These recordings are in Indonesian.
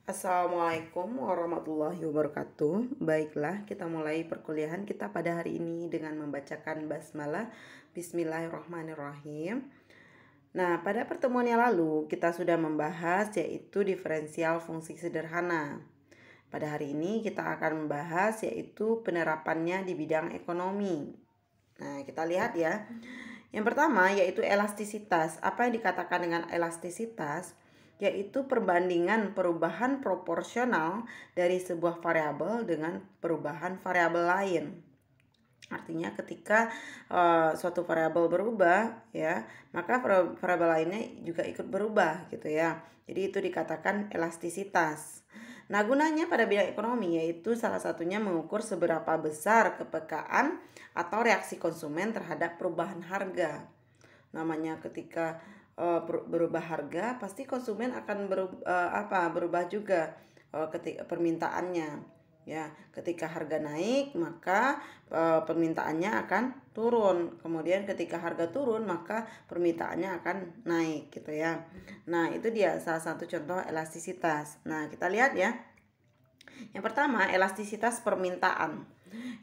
Assalamualaikum warahmatullahi wabarakatuh. Baiklah, kita mulai perkuliahan kita pada hari ini dengan membacakan basmalah. Bismillahirrahmanirrahim. Nah, pada pertemuan yang lalu kita sudah membahas yaitu diferensial fungsi sederhana. Pada hari ini kita akan membahas yaitu penerapannya di bidang ekonomi. Nah, kita lihat ya. Yang pertama yaitu elastisitas. Apa yang dikatakan dengan elastisitas? Yaitu perbandingan perubahan proporsional dari sebuah variabel dengan perubahan variabel lain. Artinya ketika suatu variabel berubah ya, maka variabel lainnya juga ikut berubah gitu ya. Jadi itu dikatakan elastisitas. Nah, gunanya pada bidang ekonomi yaitu salah satunya mengukur seberapa besar kepekaan atau reaksi konsumen terhadap perubahan harga. Namanya ketika berubah harga, pasti konsumen akan berubah juga ketika permintaannya. Ya, ketika harga naik, maka permintaannya akan turun. Kemudian ketika harga turun, maka permintaannya akan naik gitu ya. Nah, itu dia salah satu contoh elastisitas. Nah, kita lihat ya. Yang pertama, elastisitas permintaan.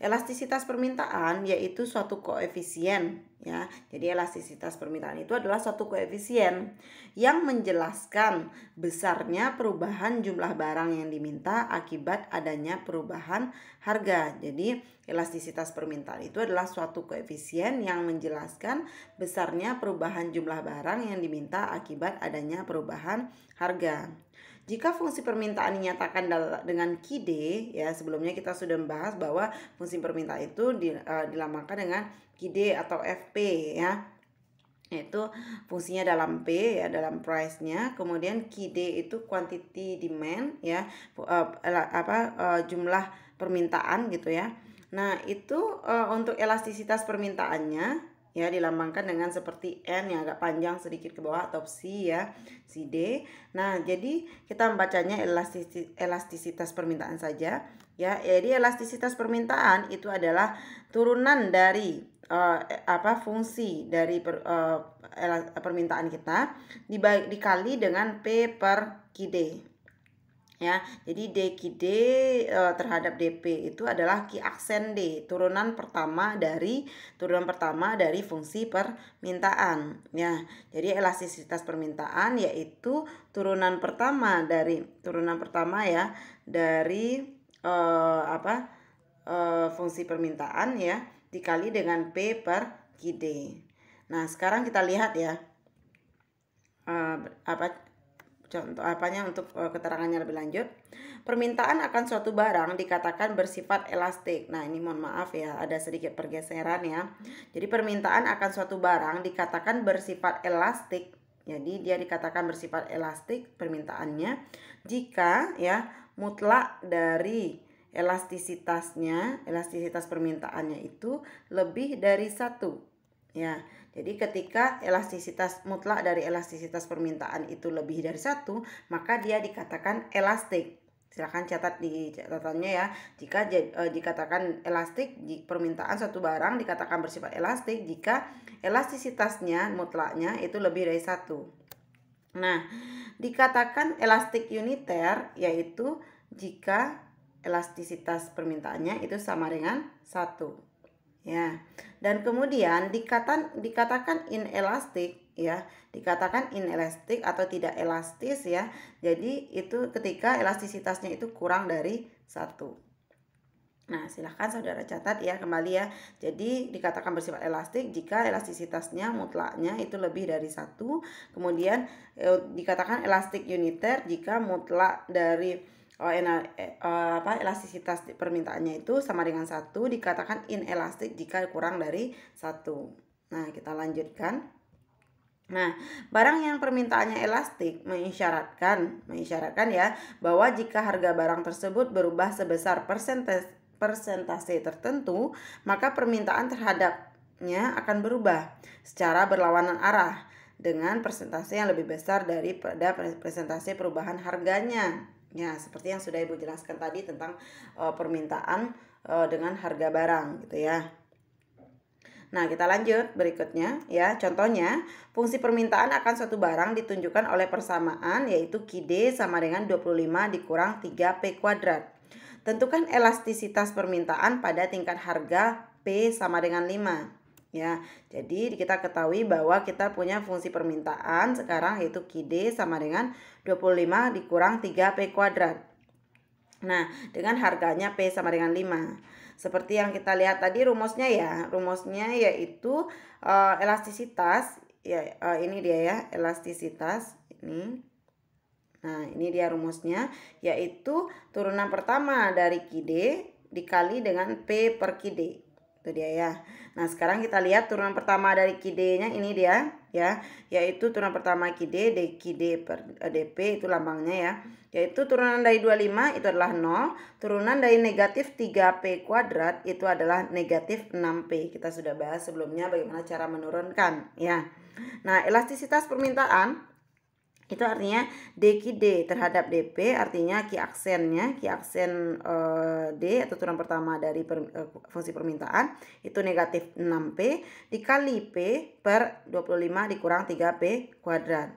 Elastisitas permintaan yaitu suatu koefisien ya. Jadi elastisitas permintaan itu adalah suatu koefisien yang menjelaskan besarnya perubahan jumlah barang yang diminta akibat adanya perubahan harga. Jadi elastisitas permintaan itu adalah suatu koefisien yang menjelaskan besarnya perubahan jumlah barang yang diminta akibat adanya perubahan harga. Jika fungsi permintaan dinyatakan dengan KID, ya sebelumnya kita sudah membahas bahwa fungsi permintaan itu dilambangkan dengan KID atau FP ya. Yaitu fungsinya dalam P ya, dalam price-nya. Kemudian KID itu quantity demand ya, jumlah permintaan gitu ya. Nah, itu untuk elastisitas permintaannya ya dilambangkan dengan seperti N yang agak panjang sedikit ke bawah atau C ya, CD. Nah, jadi kita membacanya elastisitas permintaan saja ya. Jadi elastisitas permintaan itu adalah turunan dari fungsi dari permintaan kita dikali dengan P per QD. Ya, jadi DQD terhadap DP itu adalah Ki aksen D, turunan pertama dari fungsi permintaan. Ya, jadi elastisitas permintaan yaitu turunan pertama ya dari fungsi permintaan ya dikali dengan P per QD. Nah, sekarang kita lihat ya contoh untuk keterangannya lebih lanjut. Permintaan akan suatu barang dikatakan bersifat elastik. Nah, ini mohon maaf ya, ada sedikit pergeseran ya. Jadi permintaan akan suatu barang dikatakan bersifat elastik. Jadi dia dikatakan bersifat elastik permintaannya jika ya mutlak dari elastisitas permintaannya itu lebih dari 1. Ya, jadi ketika elastisitas mutlak dari elastisitas permintaan itu lebih dari 1, maka dia dikatakan elastik. Silakan catat di catatannya ya. Jika dikatakan elastik, permintaan suatu barang dikatakan bersifat elastik jika elastisitasnya mutlaknya itu lebih dari 1. Nah, dikatakan elastik uniter yaitu jika elastisitas permintaannya itu sama dengan 1. Ya, dan kemudian dikatakan inelastik ya, dikatakan inelastik atau tidak elastis ya. Jadi itu ketika elastisitasnya itu kurang dari 1. Nah, silahkan saudara catat ya kembali ya. Jadi dikatakan bersifat elastik jika elastisitasnya mutlaknya itu lebih dari 1. Kemudian dikatakan elastik uniter jika mutlak dari elastisitas permintaannya itu sama dengan 1. Dikatakan inelastik jika kurang dari 1. Nah, kita lanjutkan. Nah, barang yang permintaannya elastik mengisyaratkan ya bahwa jika harga barang tersebut berubah sebesar persentase tertentu, maka permintaan terhadapnya akan berubah secara berlawanan arah dengan persentase yang lebih besar daripada persentase perubahan harganya. Ya, seperti yang sudah Ibu jelaskan tadi tentang permintaan dengan harga barang gitu ya. Nah, kita lanjut berikutnya ya. Contohnya, fungsi permintaan akan suatu barang ditunjukkan oleh persamaan yaitu QD sama dengan 25 dikurang 3P kuadrat. Tentukan elastisitas permintaan pada tingkat harga P sama dengan 5. Ya, jadi kita ketahui bahwa kita punya fungsi permintaan sekarang yaitu QD sama dengan 25 dikurang 3P kuadrat. Nah, dengan harganya P sama dengan 5. Seperti yang kita lihat tadi rumusnya ya. Rumusnya yaitu elastisitas ya, ini dia ya, elastisitas ini. Nah, ini dia rumusnya yaitu turunan pertama dari QD dikali dengan P per QD. Itu dia ya. Nah, sekarang kita lihat turunan pertama dari QD-nya ini dia ya, yaitu turunan pertama QD DQD per DP itu lambangnya ya. Yaitu turunan dari 25 itu adalah 0, turunan dari negatif 3P kuadrat itu adalah negatif 6P. Kita sudah bahas sebelumnya bagaimana cara menurunkan ya. Nah, elastisitas permintaan itu artinya DQD terhadap DP, artinya Q aksen D atau turunan pertama dari fungsi permintaan itu negatif 6P dikali P per 25 dikurang 3P kuadrat.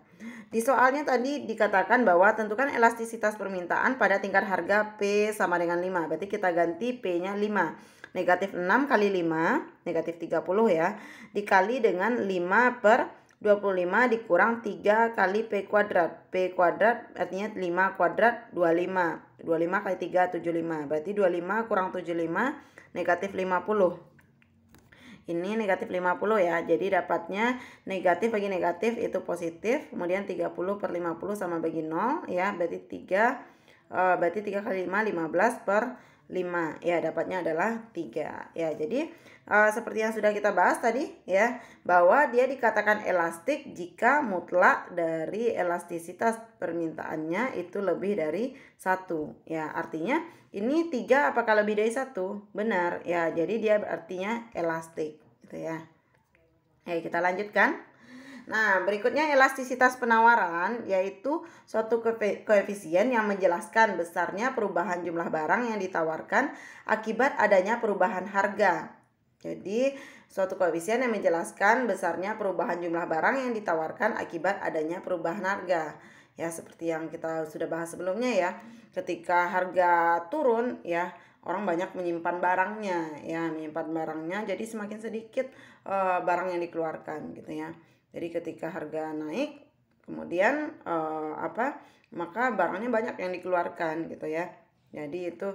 Di soalnya tadi dikatakan bahwa tentukan elastisitas permintaan pada tingkat harga P sama dengan 5. Berarti kita ganti P-nya 5. Negatif 6 kali 5, negatif 30 ya, dikali dengan 5 per 25 dikurang 3 kali P kuadrat. P kuadrat artinya 5 kuadrat 25. 25 kali 3 75. Berarti 25 kurang 75 negatif 50. Ini negatif 50 ya. Jadi dapatnya negatif bagi negatif itu positif. Kemudian 30 per 50 sama bagi 0 ya. Berarti 3 kali 5 15 per 5 ya, dapatnya adalah 3 ya. Jadi seperti yang sudah kita bahas tadi ya, bahwa dia dikatakan elastik jika mutlak dari elastisitas permintaannya itu lebih dari 1 ya. Artinya ini 3 apakah lebih dari 1? Benar ya. Jadi dia artinya elastik gitu ya. Oke, kita lanjutkan. Nah, berikutnya elastisitas penawaran yaitu suatu koefisien yang menjelaskan besarnya perubahan jumlah barang yang ditawarkan akibat adanya perubahan harga. Jadi, suatu koefisien yang menjelaskan besarnya perubahan jumlah barang yang ditawarkan akibat adanya perubahan harga. Ya, seperti yang kita sudah bahas sebelumnya ya. Ketika harga turun ya, orang banyak menyimpan barangnya ya, jadi semakin sedikit barang yang dikeluarkan gitu ya. Jadi ketika harga naik, kemudian maka barangnya banyak yang dikeluarkan gitu ya. Jadi itu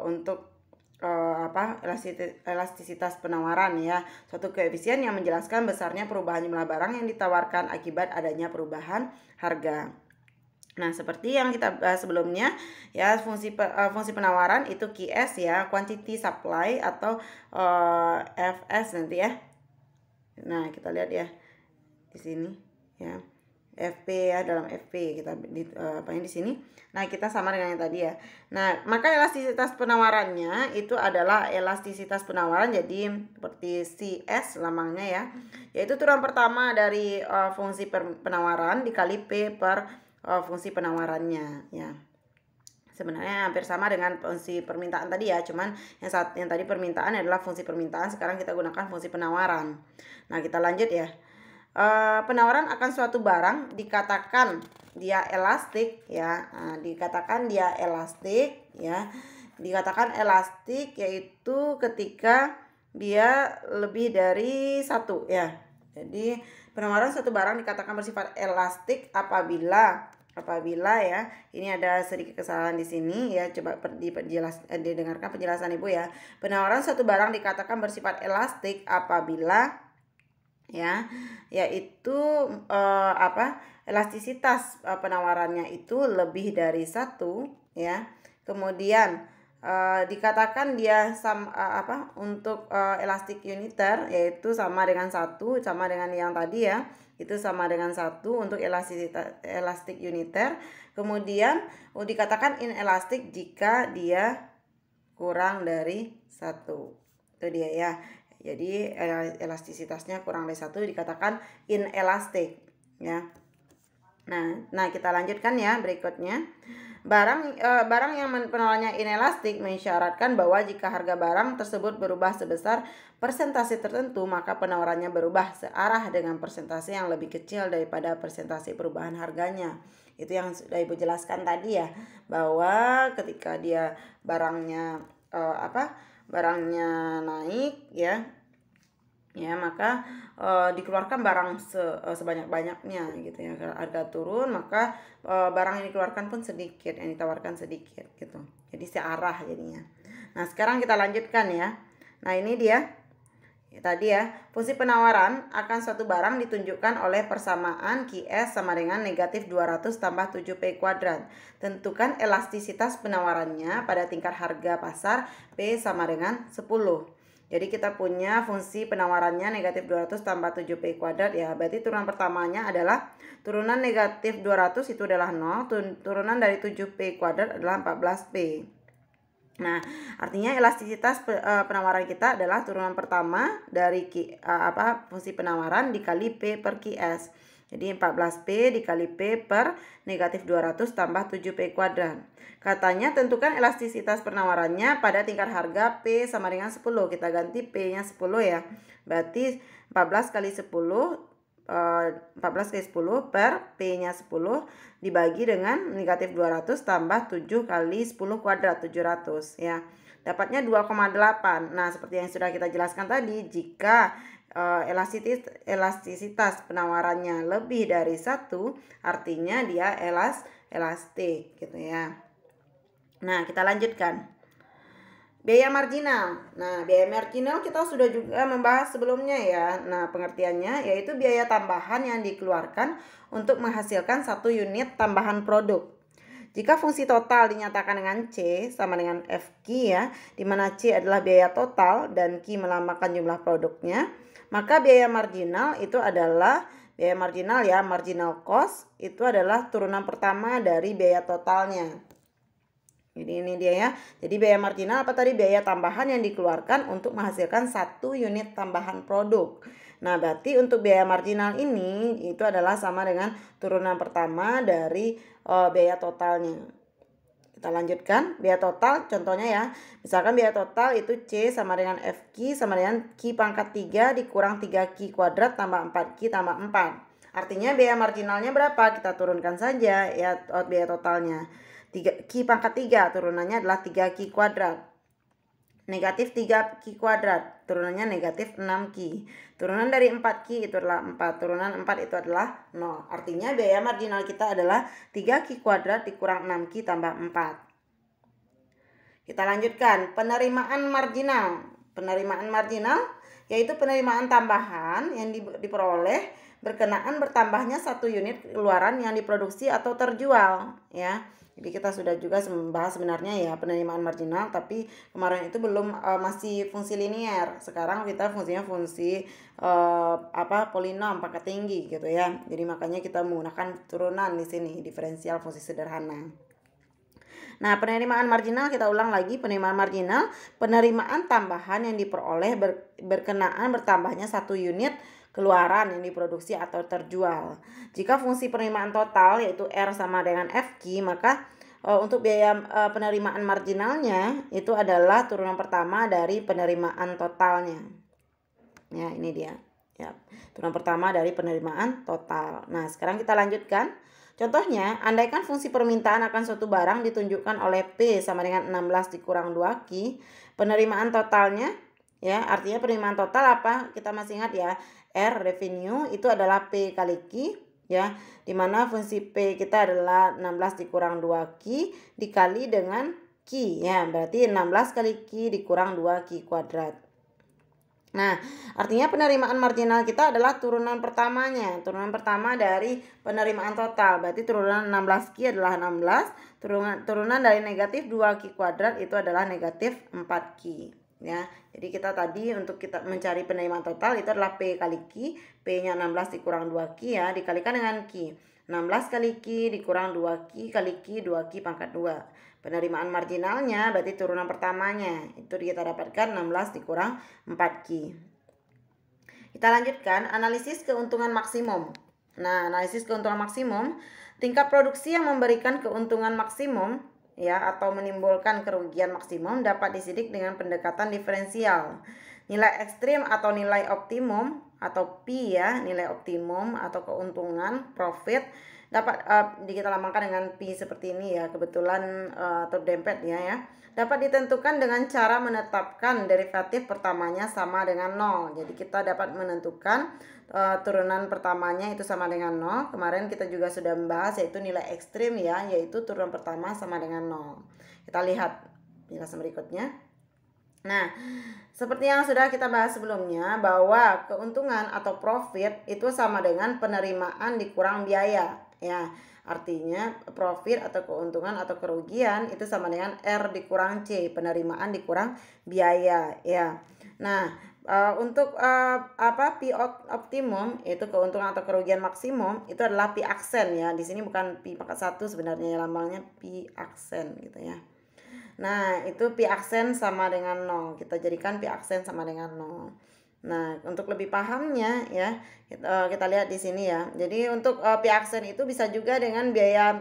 untuk elastisitas penawaran ya, suatu koefisien yang menjelaskan besarnya perubahan jumlah barang yang ditawarkan akibat adanya perubahan harga. Nah, seperti yang kita bahas sebelumnya ya, fungsi penawaran itu QS ya, quantity supply atau FS nanti ya. Nah, kita lihat ya di sini ya, FP ya, dalam FP kita di sini. Nah, kita sama dengan yang tadi ya. Nah, maka elastisitas penawarannya itu adalah elastisitas penawaran jadi seperti CS lambangnya ya, yaitu turunan pertama dari fungsi penawaran dikali P per fungsi penawarannya ya. Sebenarnya hampir sama dengan fungsi permintaan tadi ya, cuman yang tadi permintaan adalah fungsi permintaan, sekarang kita gunakan fungsi penawaran. Nah, kita lanjut ya. Penawaran akan suatu barang dikatakan dia elastik ya. Nah, dikatakan dia elastik ya. Dikatakan elastik yaitu ketika dia lebih dari 1 ya. Jadi penawaran suatu barang dikatakan bersifat elastik apabila ya, ini ada sedikit kesalahan di sini ya, coba didengarkan penjelasan Ibu ya. Penawaran suatu barang dikatakan bersifat elastik apabila ya, yaitu elastisitas penawarannya itu lebih dari 1 ya. Kemudian dikatakan dia untuk elastik uniter yaitu sama dengan 1, sama dengan yang tadi ya, itu sama dengan 1 untuk elastik uniter. Kemudian dikatakan inelastik jika dia kurang dari 1. Itu dia ya. Jadi elastisitasnya kurang dari 1 dikatakan inelastik ya. Nah, kita lanjutkan ya berikutnya. Barang yang penawarannya inelastik mensyaratkan bahwa jika harga barang tersebut berubah sebesar persentase tertentu, maka penawarannya berubah searah dengan persentase yang lebih kecil daripada persentase perubahan harganya. Itu yang sudah Ibu jelaskan tadi ya, bahwa ketika dia barangnya barangnya naik ya, maka dikeluarkan barang sebanyak-banyaknya gitu ya. Kalau harga turun, maka barang yang dikeluarkan pun sedikit, yang ditawarkan sedikit gitu. Jadi searah jadinya. Nah, sekarang kita lanjutkan ya. Nah, ini dia tadi ya, fungsi penawaran akan suatu barang ditunjukkan oleh persamaan QS sama dengan negatif 200 tambah 7P kuadrat. Tentukan elastisitas penawarannya pada tingkat harga pasar P sama dengan 10. Jadi kita punya fungsi penawarannya negatif 200 tambah 7P kuadrat ya. Berarti turunan pertamanya adalah turunan negatif 200 itu adalah 0. Turunan dari 7P kuadrat adalah 14P. Nah, artinya elastisitas penawaran kita adalah turunan pertama dari fungsi penawaran dikali P per QS. Jadi 14P dikali P per negatif 200 tambah 7P kuadrat. Katanya tentukan elastisitas penawarannya pada tingkat harga P sama dengan 10. Kita ganti P-nya 10 ya. Berarti 14 kali 10 per P-nya 10 dibagi dengan negatif 200 tambah 7 kali 10 kuadrat 700 ya. Dapatnya 2,8. Nah, seperti yang sudah kita jelaskan tadi, jika elastisitas penawarannya lebih dari 1, artinya dia elastik gitu ya. Nah, kita lanjutkan. Biaya marginal. Nah, biaya marginal kita sudah juga membahas sebelumnya ya. Nah, pengertiannya yaitu biaya tambahan yang dikeluarkan untuk menghasilkan satu unit tambahan produk. Jika fungsi total dinyatakan dengan C sama dengan FQ ya, di mana C adalah biaya total dan Q melambangkan jumlah produknya, maka biaya marginal itu adalah biaya marginal ya, marginal cost itu adalah turunan pertama dari biaya totalnya. Jadi ini dia ya. Jadi biaya marginal apa tadi? Biaya tambahan yang dikeluarkan untuk menghasilkan satu unit tambahan produk. Nah, berarti untuk biaya marginal ini itu adalah sama dengan turunan pertama dari biaya totalnya. Kita lanjutkan. Biaya total contohnya ya. Misalkan biaya total itu C sama dengan FQ sama dengan Q pangkat 3 dikurang 3Q kuadrat tambah 4Q tambah 4. Artinya biaya marginalnya berapa? Kita turunkan saja ya biaya totalnya. Q pangkat 3 turunannya adalah 3Q kuadrat. Negatif 3Q kuadrat turunannya negatif 6Q. Turunan dari 4Q itu adalah 4. Turunan 4 itu adalah 0. Artinya biaya marginal kita adalah 3Q kuadrat dikurang 6Q tambah 4. Kita lanjutkan. Penerimaan marginal. Penerimaan marginal yaitu penerimaan tambahan yang diperoleh berkenaan bertambahnya satu unit keluaran yang diproduksi atau terjual ya. Jadi kita sudah juga membahas sebenarnya ya penerimaan marginal, tapi kemarin itu belum masih fungsi linear. Sekarang kita fungsinya fungsi polinom pangkat tinggi gitu ya. Jadi makanya kita menggunakan turunan di sini, diferensial fungsi sederhana. Nah, penerimaan marginal kita ulang lagi. Penerimaan marginal, penerimaan tambahan yang diperoleh berkenaan bertambahnya satu unit keluaran yang diproduksi atau terjual. Jika fungsi penerimaan total yaitu R sama dengan FQ, maka untuk biaya penerimaan marginalnya itu adalah turunan pertama dari penerimaan totalnya. Ya, ini dia. Ya, turunan pertama dari penerimaan total. Nah, sekarang kita lanjutkan. Contohnya, andaikan fungsi permintaan akan suatu barang ditunjukkan oleh P sama dengan 16 dikurang 2Q, penerimaan totalnya ya, artinya penerimaan total apa? Kita masih ingat ya, R revenue itu adalah P kali Q ya, dimana fungsi P kita adalah 16 dikurang 2Q dikali dengan Q ya, berarti 16 kali Q dikurang 2Q kuadrat. Nah, artinya penerimaan marginal kita adalah turunan pertamanya. Turunan pertama dari penerimaan total. Berarti turunan 16Q adalah 16. Turunan dari negatif 2Q kuadrat itu adalah negatif 4Q. Ya, jadi kita tadi untuk kita mencari penerimaan total itu adalah P kali Q. P-nya 16 dikurang 2Q ya, dikalikan dengan Q. 16 kali Q dikurang 2Q kali Q, 2Q pangkat 2. Penerimaan marginalnya berarti turunan pertamanya. Itu kita dapatkan 16 dikurang 4Q. Kita lanjutkan analisis keuntungan maksimum. Nah, analisis keuntungan maksimum Tingkat produksi yang memberikan keuntungan maksimum ya atau menimbulkan kerugian maksimum dapat disidik dengan pendekatan diferensial. Nilai ekstrim atau nilai optimum atau P ya, nilai optimum atau keuntungan profit dapat kita lambangkan dengan P seperti ini ya, kebetulan terdempet ya. Dapat ditentukan dengan cara menetapkan derivatif pertamanya sama dengan 0. Jadi kita dapat menentukan turunan pertamanya itu sama dengan 0. Kemarin kita juga sudah membahas yaitu nilai ekstrim ya, yaitu turunan pertama sama dengan 0. Kita lihat penjelasan berikutnya. Nah, seperti yang sudah kita bahas sebelumnya bahwa keuntungan atau profit itu sama dengan penerimaan dikurang biaya ya. Artinya profit atau keuntungan atau kerugian itu sama dengan R dikurang C, penerimaan dikurang biaya ya. Nah, untuk P optimum itu keuntungan atau kerugian maksimum itu adalah P aksen ya. Di sini bukan P pangkat 1 sebenarnya ya, lambangnya P aksen gitu ya. Nah, itu P aksen sama dengan 0. Kita jadikan P aksen sama dengan 0. Nah, untuk lebih pahamnya ya, kita lihat di sini ya. Jadi untuk P aksen itu bisa juga dengan biaya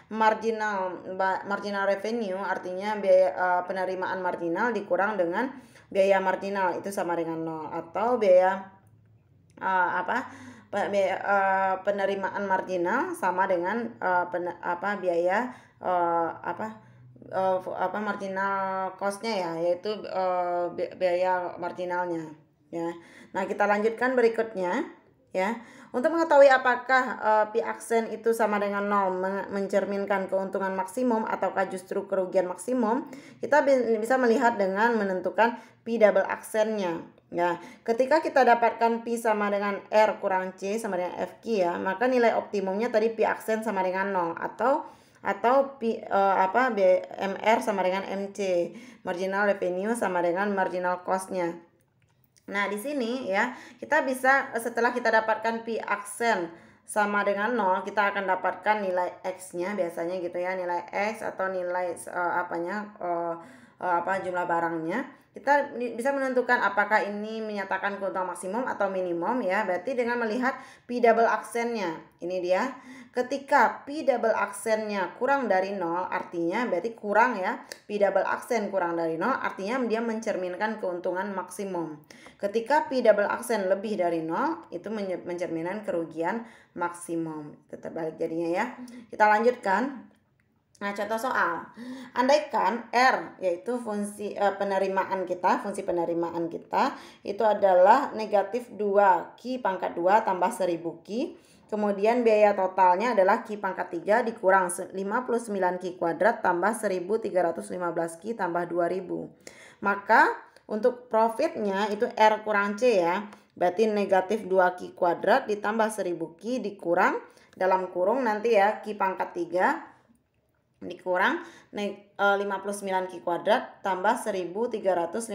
marginal revenue, artinya biaya penerimaan marginal dikurang dengan biaya marginal itu sama dengan 0, atau biaya penerimaan marginal sama dengan biaya marginal costnya ya, yaitu biaya marginalnya ya. Nah, kita lanjutkan berikutnya ya. Untuk mengetahui apakah P aksen itu sama dengan 0 mencerminkan keuntungan maksimum ataukah justru kerugian maksimum, kita bisa melihat dengan menentukan P double aksennya ya. Ketika kita dapatkan P sama dengan R kurang C sama dengan FQ ya, maka nilai optimumnya tadi P aksen sama dengan 0 atau MR sama dengan MC, marginal revenue sama dengan marginal cost-nya. Nah, di sini ya, kita bisa setelah kita dapatkan P aksen sama dengan 0, kita akan dapatkan nilai X-nya biasanya gitu ya, nilai X atau nilai jumlah barangnya. Kita bisa menentukan apakah ini menyatakan keuntungan maksimum atau minimum ya, berarti dengan melihat P double aksennya. Ini dia. Ketika P double aksennya kurang dari 0, artinya berarti kurang ya. P double aksen kurang dari 0, artinya dia mencerminkan keuntungan maksimum. Ketika P double aksen lebih dari 0, itu mencerminkan kerugian maksimum. Itu terbalik jadinya ya. Kita lanjutkan. Nah, contoh soal. Andaikan R yaitu fungsi penerimaan kita itu adalah negatif 2 Q pangkat 2 tambah 1000 Q. Kemudian biaya totalnya adalah Q pangkat 3 dikurang 59 Q kuadrat tambah 1315 Q tambah 2000. Maka untuk profitnya itu R kurang C ya. Berarti negatif 2 Q kuadrat ditambah 1000 Q dikurang dalam kurung nanti ya Q pangkat 3 dikurang 59 Q kuadrat tambah 1315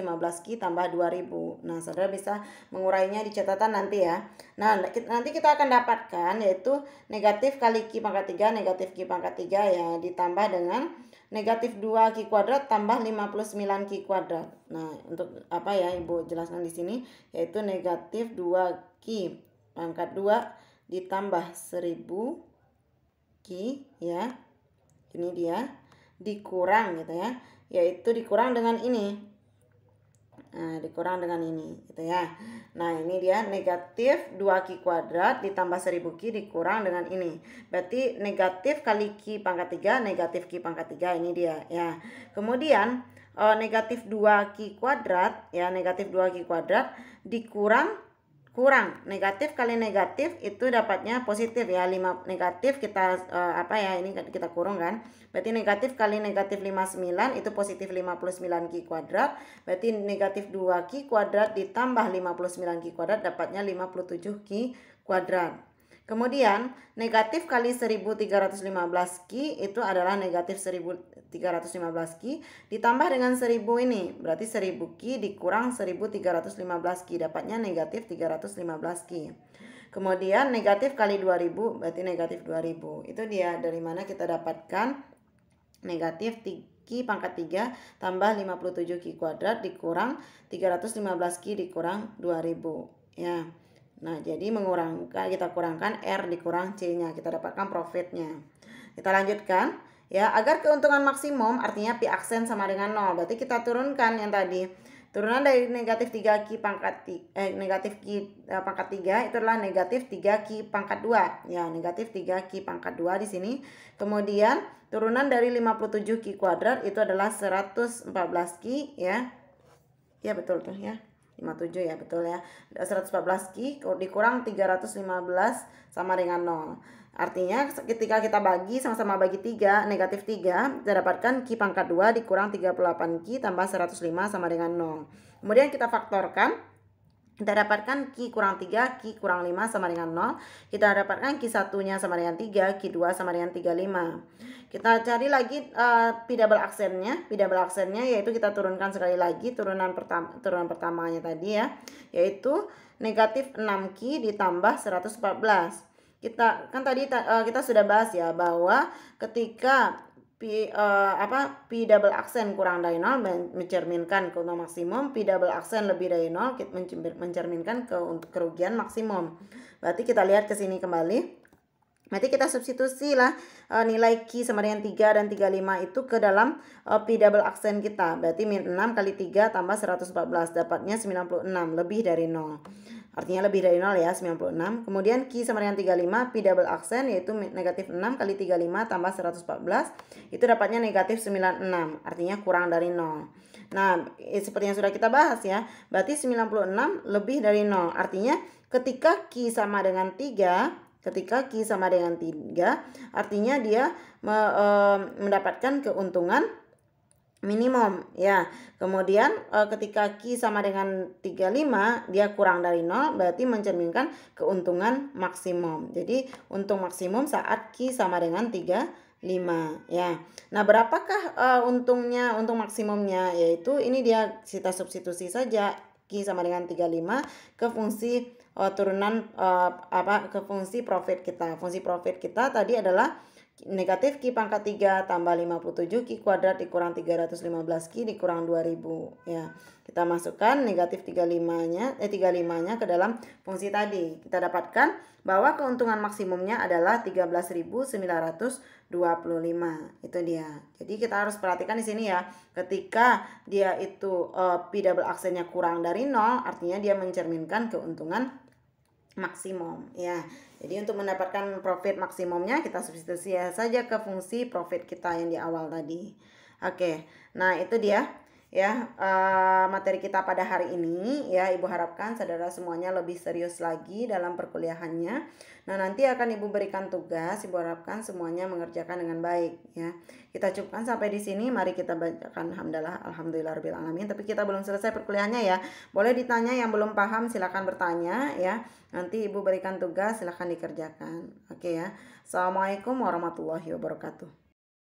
Q tambah 2000. Nah, saudara bisa mengurainya di catatan nanti ya. Nah, nanti kita akan dapatkan yaitu negatif kali Q pangkat 3 negatif Q pangkat 3 ya, ditambah dengan negatif 2 Q kuadrat tambah 59 Q kuadrat. Nah, untuk apa ya Ibu jelaskan di sini, yaitu negatif 2 Q pangkat 2 ditambah 1000 Q ya. Ini dia dikurang gitu ya, yaitu dikurang dengan ini. Nah, dikurang dengan ini gitu ya. Nah, ini dia negatif 2Q kuadrat ditambah 1000 Q dikurang dengan ini. Berarti negatif kali Q pangkat 3 negatif Q pangkat 3, ini dia ya. Kemudian negatif 2Q kuadrat ya, negatif 2Q kuadrat dikurang negatif kali negatif itu dapatnya positif ya. 5 negatif kita ini kita kurung kan, berarti negatif kali negatif 59 itu positif 59 Q kuadrat, berarti negatif 2 Q kuadrat ditambah 59 Q kuadrat dapatnya 57 Q kuadrat. Kemudian negatif kali 1315 Q itu adalah negatif 1315 Q ditambah dengan 1000 ini, berarti 1000 Q dikurang 1315 Q dapatnya negatif 315 Q. Kemudian negatif kali 2000 berarti negatif 2000. Itu dia dari mana kita dapatkan negatif Q pangkat 3 tambah 57 Q kuadrat dikurang 315 Q dikurang 2000 ya. Nah, jadi kita kurangkan R dikurang C-nya, kita dapatkan profitnya. Kita lanjutkan ya, agar keuntungan maksimum artinya pi aksen sama dengan 0. Berarti kita turunkan yang tadi. Turunan dari negatif 3Q pangkat negatif Q pangkat 3 itu adalah negatif 3Q pangkat 2. Ya, negatif 3Q pangkat 2 di sini. Kemudian turunan dari 57Q kuadrat itu adalah 114Q ya. Ya, betul tuh ya. 57 ya, betul ya. 114Q dikurang 315 sama dengan 0. Artinya ketika kita bagi sama-sama bagi 3, negatif 3, kita dapatkan Q pangkat 2 dikurang 38Q tambah 105 sama dengan 0. Kemudian kita faktorkan, kita dapatkan Q kurang 3, Q kurang 5 sama dengan 0. Kita dapatkan Q satunya sama dengan 3, Q 2 sama dengan 35. Kita cari lagi pi double aksennya. Pi double aksennya yaitu kita turunkan sekali lagi turunan pertamanya tadi ya, yaitu negatif 6Q ditambah 114. Kita kan tadi kita sudah bahas ya bahwa ketika pi double aksen kurang dari 0 mencerminkan keuntungan maksimum, pi double aksen lebih dari 0 mencerminkan kerugian maksimum. Berarti kita lihat ke sini kembali. Berarti kita substitusi lah nilai Q sama dengan 3 dan 35 itu ke dalam pi double aksen kita. Berarti min 6 kali 3 tambah 114 dapatnya 96 lebih dari 0. Artinya lebih dari 0 ya, 96. Kemudian Q sama dengan 35 pi double aksen yaitu negatif 6 kali 35 tambah 114 itu dapatnya negatif 96. Artinya kurang dari 0. Nah, seperti yang sudah kita bahas ya. Berarti 96 lebih dari 0. Artinya ketika Q sama dengan 3, artinya dia mendapatkan keuntungan minimum ya. Kemudian ketika Q sama dengan 35 dia kurang dari 0 berarti mencerminkan keuntungan maksimum. Jadi untung maksimum saat Q sama dengan 35 ya. Nah, berapakah untung maksimumnya? Yaitu ini dia kita substitusi saja Q sama dengan 35 ke fungsi ke fungsi profit kita. Fungsi profit kita tadi adalah negatif Q pangkat 3 tambah 57 Q kuadrat dikurang 315 Q dikurang 2000 ya. Kita masukkan negatif 35-nya ke dalam fungsi tadi. Kita dapatkan bahwa keuntungan maksimumnya adalah 13.925. Itu dia. Jadi kita harus perhatikan di sini ya. Ketika dia itu pi double aksennya kurang dari 0, artinya dia mencerminkan keuntungan maksimum ya. Jadi untuk mendapatkan profit maksimumnya kita substitusi saja ke fungsi profit kita yang di awal tadi. Oke. Nah, itu dia ya materi kita pada hari ini ya. Ibu harapkan saudara semuanya lebih serius lagi dalam perkuliahannya. Nah, nanti akan Ibu berikan tugas. Ibu harapkan semuanya mengerjakan dengan baik ya. Kita cukupkan sampai di sini. Mari kita bacakan alhamdulillahirabbil alamin. Tapi kita belum selesai perkuliahannya ya. Boleh ditanya yang belum paham, silakan bertanya ya. Nanti Ibu berikan tugas, silakan dikerjakan. Oke ya. Assalamualaikum warahmatullahi wabarakatuh.